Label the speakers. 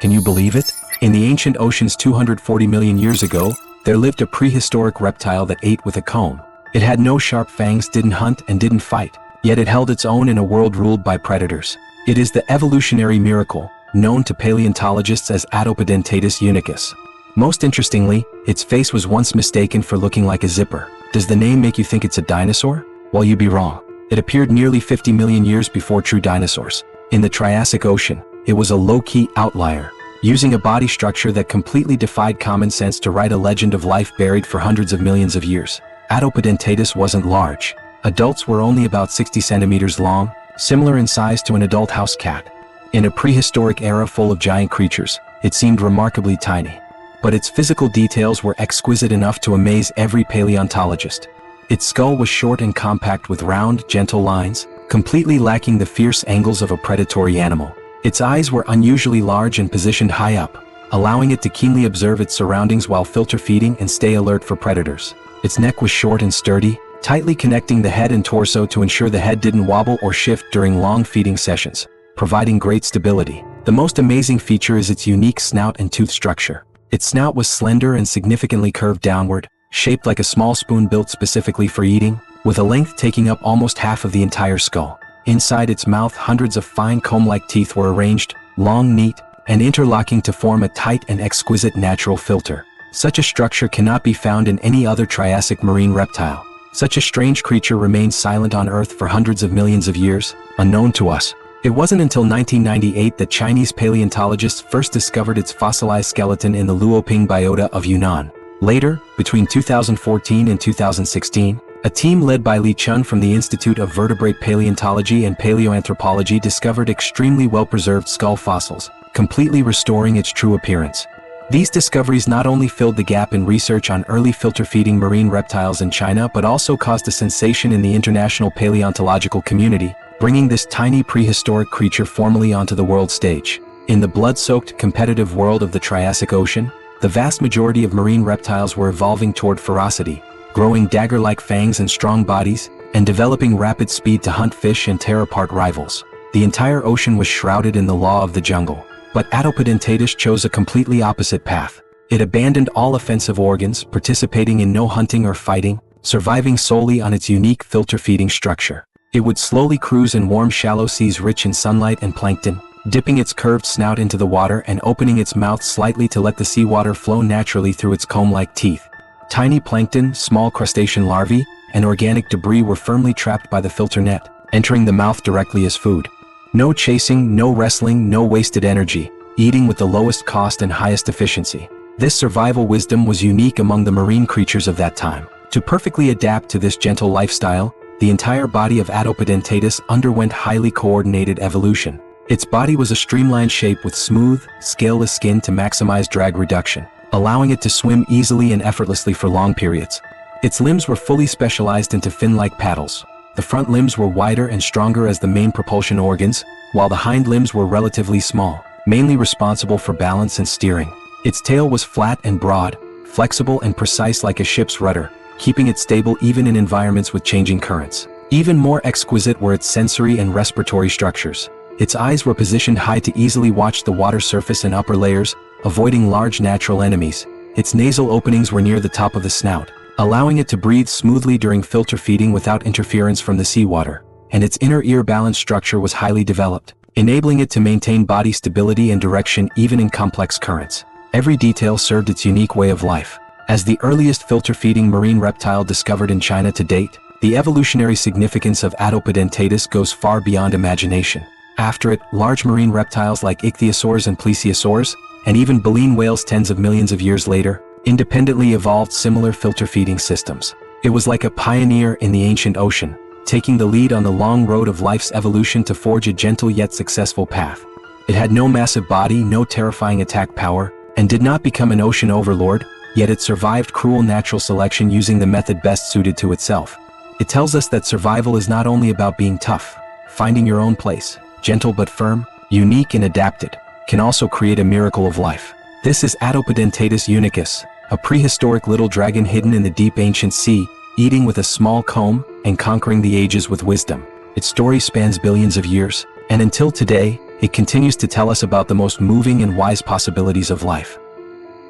Speaker 1: Can you believe it? In the ancient oceans 240 million years ago, there lived a prehistoric reptile that ate with a comb. It had no sharp fangs, didn't hunt, and didn't fight, yet it held its own in a world ruled by predators. It is the evolutionary miracle, known to paleontologists as Atopodentatus unicus. Most interestingly, its face was once mistaken for looking like a zipper. Does the name make you think it's a dinosaur? Well, you'd be wrong. It appeared nearly 50 million years before true dinosaurs. In the Triassic Ocean, it was a low-key outlier, using a body structure that completely defied common sense to write a legend of life buried for hundreds of millions of years. Atopodentatus wasn't large. Adults were only about 60 centimeters long, similar in size to an adult house cat. In a prehistoric era full of giant creatures, it seemed remarkably tiny. But its physical details were exquisite enough to amaze every paleontologist. Its skull was short and compact with round, gentle lines, completely lacking the fierce angles of a predatory animal. Its eyes were unusually large and positioned high up, allowing it to keenly observe its surroundings while filter feeding and stay alert for predators. Its neck was short and sturdy, tightly connecting the head and torso to ensure the head didn't wobble or shift during long feeding sessions, providing great stability. The most amazing feature is its unique snout and tooth structure. Its snout was slender and significantly curved downward, shaped like a small spoon built specifically for eating, with a length taking up almost half of the entire skull. Inside its mouth, hundreds of fine comb-like teeth were arranged, long, neat, and interlocking to form a tight and exquisite natural filter. Such a structure cannot be found in any other Triassic marine reptile. Such a strange creature remained silent on Earth for hundreds of millions of years, unknown to us. It wasn't until 1998 that Chinese paleontologists first discovered its fossilized skeleton in the Luoping biota of Yunnan. Later, between 2014 and 2016, a team led by Li Chun from the Institute of Vertebrate Paleontology and Paleoanthropology discovered extremely well-preserved skull fossils, completely restoring its true appearance. These discoveries not only filled the gap in research on early filter-feeding marine reptiles in China but also caused a sensation in the international paleontological community, bringing this tiny prehistoric creature formally onto the world stage. In the blood-soaked, competitive world of the Triassic Ocean, the vast majority of marine reptiles were evolving toward ferocity, growing dagger-like fangs and strong bodies, and developing rapid speed to hunt fish and tear apart rivals. The entire ocean was shrouded in the law of the jungle. But Atopodentatus chose a completely opposite path. It abandoned all offensive organs, participating in no hunting or fighting, surviving solely on its unique filter-feeding structure. It would slowly cruise in warm shallow seas rich in sunlight and plankton, dipping its curved snout into the water and opening its mouth slightly to let the seawater flow naturally through its comb-like teeth. Tiny plankton, small crustacean larvae, and organic debris were firmly trapped by the filter net, entering the mouth directly as food. No chasing, no wrestling, no wasted energy, eating with the lowest cost and highest efficiency. This survival wisdom was unique among the marine creatures of that time. To perfectly adapt to this gentle lifestyle, the entire body of Atopodentatus underwent highly coordinated evolution. Its body was a streamlined shape with smooth, scaleless skin to maximize drag reduction, allowing it to swim easily and effortlessly for long periods. Its limbs were fully specialized into fin-like paddles. The front limbs were wider and stronger as the main propulsion organs, while the hind limbs were relatively small, mainly responsible for balance and steering. Its tail was flat and broad, flexible and precise like a ship's rudder, keeping it stable even in environments with changing currents. Even more exquisite were its sensory and respiratory structures. Its eyes were positioned high to easily watch the water surface and upper layers, avoiding large natural enemies. Its nasal openings were near the top of the snout, allowing it to breathe smoothly during filter feeding without interference from the seawater. And its inner ear balance structure was highly developed, enabling it to maintain body stability and direction even in complex currents. Every detail served its unique way of life. As the earliest filter-feeding marine reptile discovered in China to date, the evolutionary significance of Atopodentatus goes far beyond imagination. After it, large marine reptiles like ichthyosaurs and plesiosaurs, and even baleen whales tens of millions of years later, independently evolved similar filter-feeding systems. It was like a pioneer in the ancient ocean, taking the lead on the long road of life's evolution to forge a gentle yet successful path. It had no massive body, no terrifying attack power, and did not become an ocean overlord, yet it survived cruel natural selection using the method best suited to itself. It tells us that survival is not only about being tough, finding your own place, gentle but firm, unique and adapted, can also create a miracle of life. This is Atopodentatus unicus, a prehistoric little dragon hidden in the deep ancient sea, eating with a small comb and conquering the ages with wisdom. Its story spans billions of years, and until today, it continues to tell us about the most moving and wise possibilities of life.